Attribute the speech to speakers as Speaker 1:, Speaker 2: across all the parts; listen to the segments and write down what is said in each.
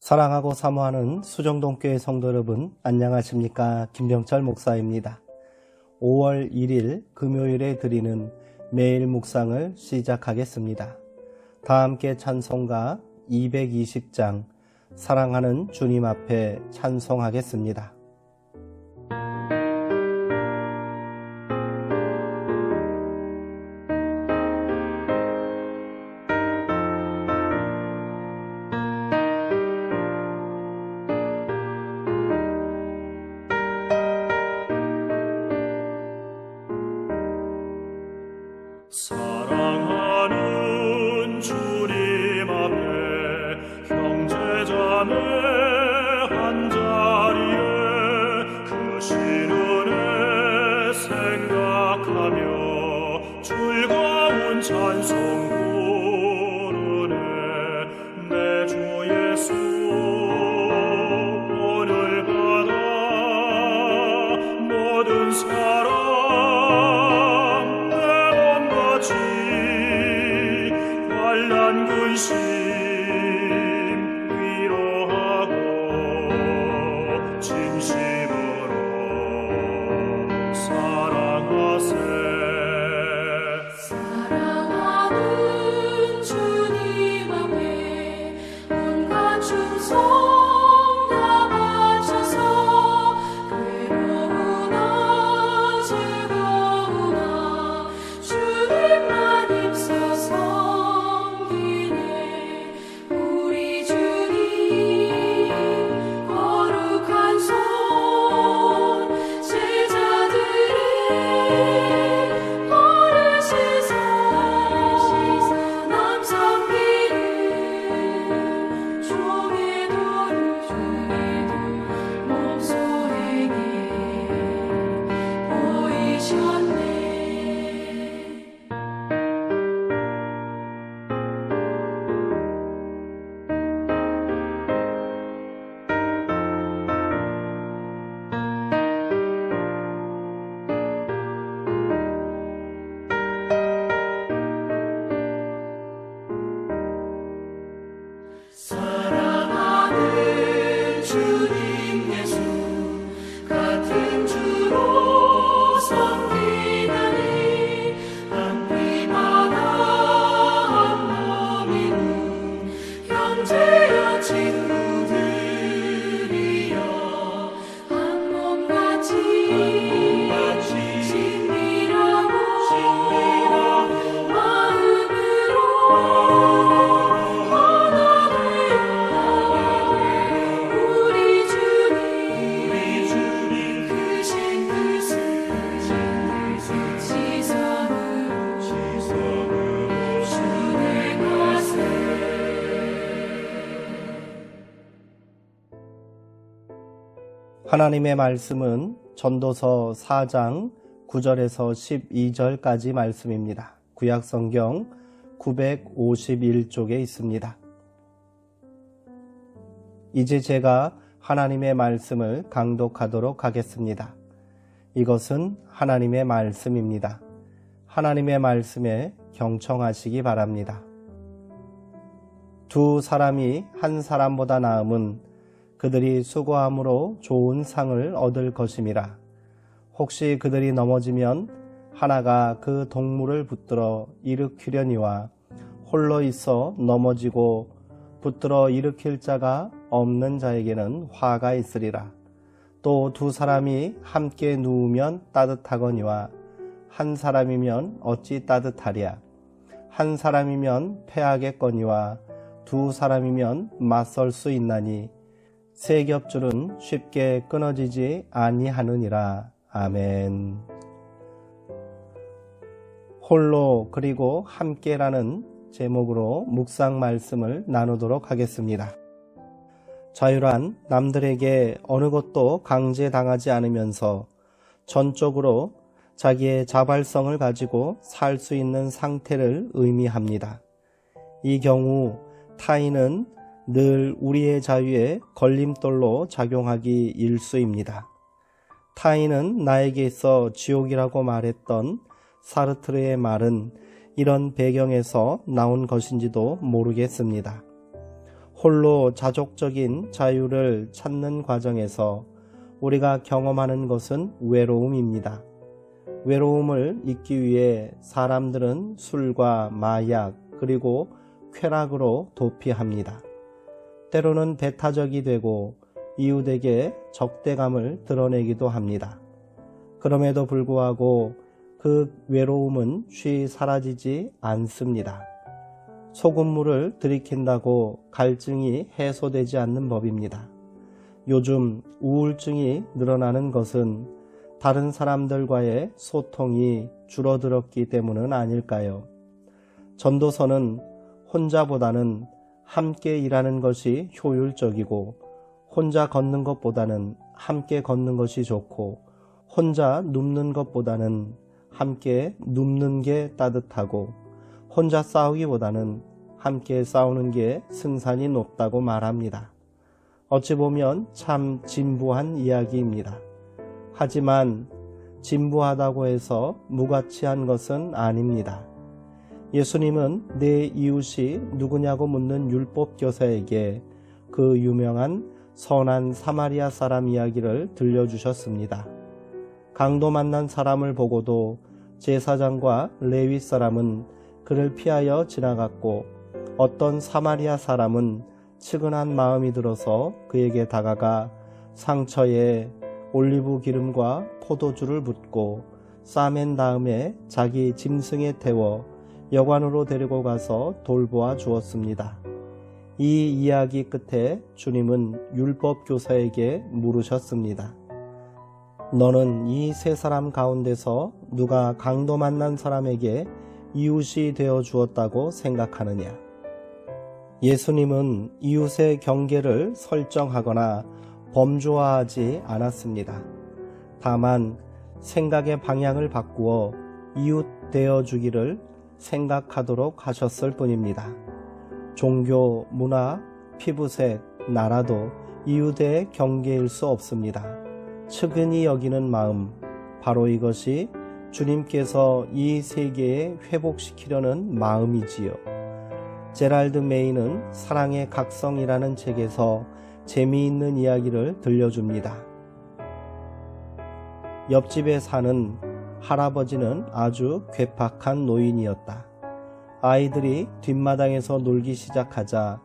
Speaker 1: 사랑하고 사모하는 수정동교회 성도 여러분, 안녕하십니까? 김병철 목사입니다. 5월 1일 금요일에 드리는 매일 묵상을 시작하겠습니다. 다 함께 찬송가 220장 사랑하는 주님 앞에 찬송하겠습니다.
Speaker 2: 사랑하는 주님 앞에 형제자매 한자리에 그 신은혜 생각하며 즐거운 찬송 부르네. 내 주 예수 오늘 받아 모든 사랑 환난 근심 위로하고 진심으로 사랑하세.
Speaker 3: 사랑하는 주님 앞에 온갖 충성 다 바쳐서 괴로우나 즐거우나 주님만 입소서. 사랑하는 주님 예수 같은 주로 섬기다니 한 피마다 한 몸이군 형제여 친구들이여 한 몸같이 친밀하고 마음으로
Speaker 1: 하나님의 말씀은 전도서 4장 9절에서 12절까지 말씀입니다. 구약성경 951쪽에 있습니다. 이제 제가 하나님의 말씀을 강독하도록 하겠습니다. 이것은 하나님의 말씀입니다. 하나님의 말씀에 경청하시기 바랍니다. 두 사람이 한 사람보다 나음은 그들이 수고함으로 좋은 상을 얻을 것임이라. 혹시 그들이 넘어지면 하나가 그 동물을 붙들어 일으키려니와 홀로 있어 넘어지고 붙들어 일으킬 자가 없는 자에게는 화가 있으리라. 또 두 사람이 함께 누우면 따뜻하거니와 한 사람이면 어찌 따뜻하랴. 한 사람이면 패하겠거니와 두 사람이면 맞설 수 있나니 세 겹줄은 쉽게 끊어지지 아니하느니라. 아멘. 홀로 그리고 함께라는 제목으로 묵상 말씀을 나누도록 하겠습니다. 자유란 남들에게 어느 것도 강제당하지 않으면서 전적으로 자기의 자발성을 가지고 살 수 있는 상태를 의미합니다. 이 경우 타인은 늘 우리의 자유에 걸림돌로 작용하기 일쑤입니다. 타인은 나에게 있어 지옥이라고 말했던 사르트르의 말은 이런 배경에서 나온 것인지도 모르겠습니다. 홀로 자족적인 자유를 찾는 과정에서 우리가 경험하는 것은 외로움입니다. 외로움을 잊기 위해 사람들은 술과 마약 그리고 쾌락으로 도피합니다. 때로는 배타적이 되고 이웃에게 적대감을 드러내기도 합니다. 그럼에도 불구하고 그 외로움은 쉬 사라지지 않습니다. 소금물을 들이킨다고 갈증이 해소되지 않는 법입니다. 요즘 우울증이 늘어나는 것은 다른 사람들과의 소통이 줄어들었기 때문은 아닐까요? 전도서는 혼자보다는 함께 일하는 것이 효율적이고 혼자 걷는 것보다는 함께 걷는 것이 좋고 혼자 눕는 것보다는 함께 눕는 게 따뜻하고 혼자 싸우기보다는 함께 싸우는 게 승산이 높다고 말합니다. 어찌 보면 참 진부한 이야기입니다. 하지만 진부하다고 해서 무가치한 것은 아닙니다. 예수님은 내 이웃이 누구냐고 묻는 율법 교사에게 그 유명한 선한 사마리아 사람 이야기를 들려주셨습니다. 강도 만난 사람을 보고도 제사장과 레위 사람은 그를 피하여 지나갔고 어떤 사마리아 사람은 측은한 마음이 들어서 그에게 다가가 상처에 올리브 기름과 포도주를 붓고 싸맨 다음에 자기 짐승에 태워 여관으로 데리고 가서 돌보아 주었습니다. 이 이야기 끝에 주님은 율법 교사에게 물으셨습니다. 너는 이 세 사람 가운데서 누가 강도 만난 사람에게 이웃이 되어 주었다고 생각하느냐? 예수님은 이웃의 경계를 설정하거나 범주화하지 않았습니다. 다만 생각의 방향을 바꾸어 이웃 되어 주기를 생각하도록 하셨을 뿐입니다. 종교, 문화, 피부색, 나라도 이웃의 경계일 수 없습니다. 측은히 여기는 마음, 바로 이것이 주님께서 이 세계에 회복시키려는 마음이지요. 제랄드 메이는 사랑의 각성이라는 책에서 재미있는 이야기를 들려줍니다. 옆집에 사는 할아버지는 아주 괴팍한 노인이었다. 아이들이 뒷마당에서 놀기 시작하자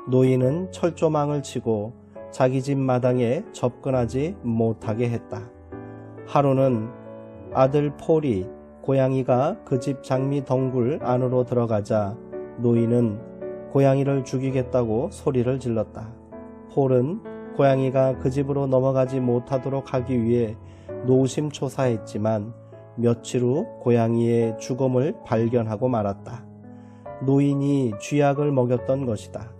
Speaker 1: 노인은 철조망을 치고 자기 집 마당에 접근하지 못하게 했다. 하루는 아들 폴이 고양이가 그 집 장미 덩굴 안으로 들어가자 노인은 고양이를 죽이겠다고 소리를 질렀다. 폴은 고양이가 그 집으로 넘어가지 못하도록 하기 위해 노심초사했지만 며칠 후 고양이의 죽음을 발견하고 말았다. 노인이 쥐약을 먹였던 것이다.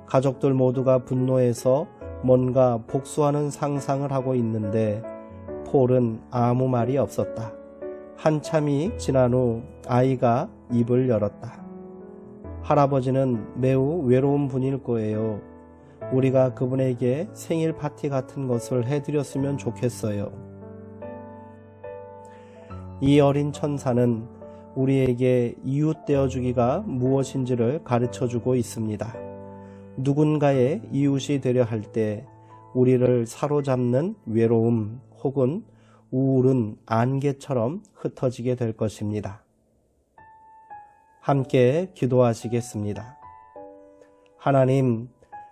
Speaker 1: 가족들 모두가 분노해서 뭔가 복수하는 상상을 하고 있는데 폴은 아무 말이 없었다. 한참이 지난 후 아이가 입을 열었다. 할아버지는 매우 외로운 분일 거예요. 우리가 그분에게 생일 파티 같은 것을 해드렸으면 좋겠어요. 이 어린 천사는 우리에게 이웃 되어주기가 무엇인지를 가르쳐주고 있습니다. 누군가의 이웃이 되려 할 때 우리를 사로잡는 외로움 혹은 우울은 안개처럼 흩어지게 될 것입니다. 함께 기도하시겠습니다. 하나님,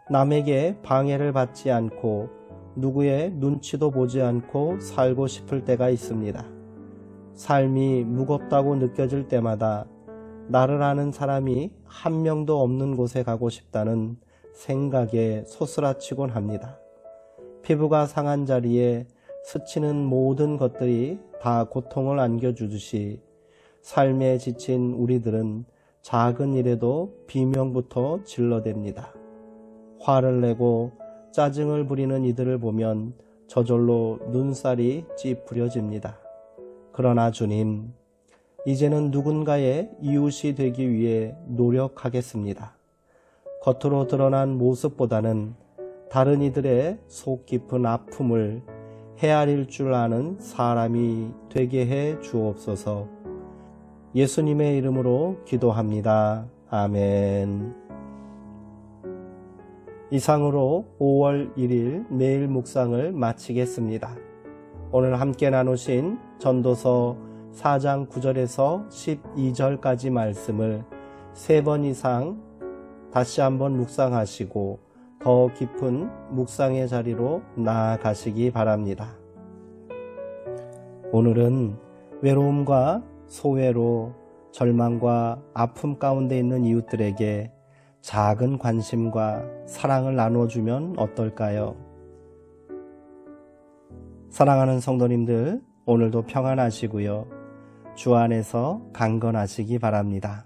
Speaker 1: 남에게 방해를 받지 않고 누구의 눈치도 보지 않고 살고 싶을 때가 있습니다. 삶이 무겁다고 느껴질 때마다 나를 아는 사람이 한 명도 없는 곳에 가고 싶다는 생각에 소스라치곤 합니다. 피부가 상한 자리에 스치는 모든 것들이 다 고통을 안겨주듯이 삶에 지친 우리들은 작은 일에도 비명부터 질러댑니다. 화를 내고 짜증을 부리는 이들을 보면 저절로 눈살이 찌푸려집니다. 그러나 주님, 이제는 누군가의 이웃이 되기 위해 노력하겠습니다. 겉으로 드러난 모습보다는 다른 이들의 속 깊은 아픔을 헤아릴 줄 아는 사람이 되게 해 주옵소서. 예수님의 이름으로 기도합니다. 아멘. 이상으로 5월 1일 매일 묵상을 마치겠습니다. 오늘 함께 나누신 전도서 4장 9절에서 12절까지 말씀을 3번 이상 다시 한번 묵상하시고 더 깊은 묵상의 자리로 나아가시기 바랍니다. 오늘은 외로움과 소외로 절망과 아픔 가운데 있는 이웃들에게 작은 관심과 사랑을 나눠주면 어떨까요? 사랑하는 성도님들, 오늘도 평안하시고요. 주 안에서 강건하시기 바랍니다.